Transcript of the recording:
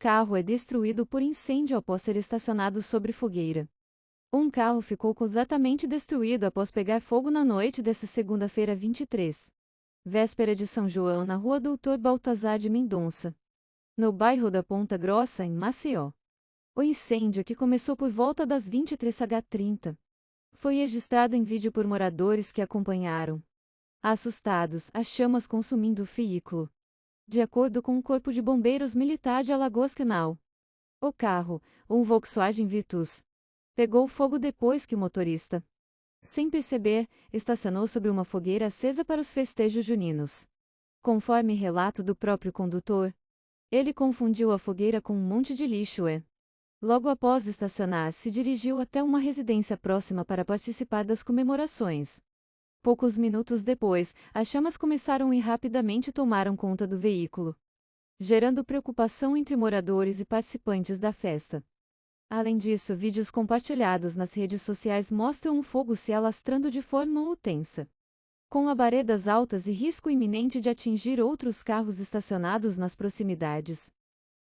carro é destruído por incêndio após ser estacionado sobre fogueira. Um carro ficou completamente destruído após pegar fogo na noite desta segunda-feira 23. Véspera de São João na rua Doutor Baltazar de Mendonça, no bairro da Ponta Grossa, em Maceió. O incêndio, que começou por volta das 23h30, foi registrado em vídeo por moradores que acompanharam. Assustados, as chamas consumindo o veículo. De acordo com o Corpo de Bombeiros Militar de Alagoas Canal, o carro, um Volkswagen Virtus, pegou fogo depois que o motorista, sem perceber, estacionou sobre uma fogueira acesa para os festejos juninos. Conforme relato do próprio condutor, ele confundiu a fogueira com um monte de lixo e, logo após estacionar, se dirigiu até uma residência próxima para participar das comemorações. Poucos minutos depois, as chamas começaram e rapidamente tomaram conta do veículo, gerando preocupação entre moradores e participantes da festa. Além disso, vídeos compartilhados nas redes sociais mostram o fogo se alastrando de forma intensa, com labaredas altas e risco iminente de atingir outros carros estacionados nas proximidades.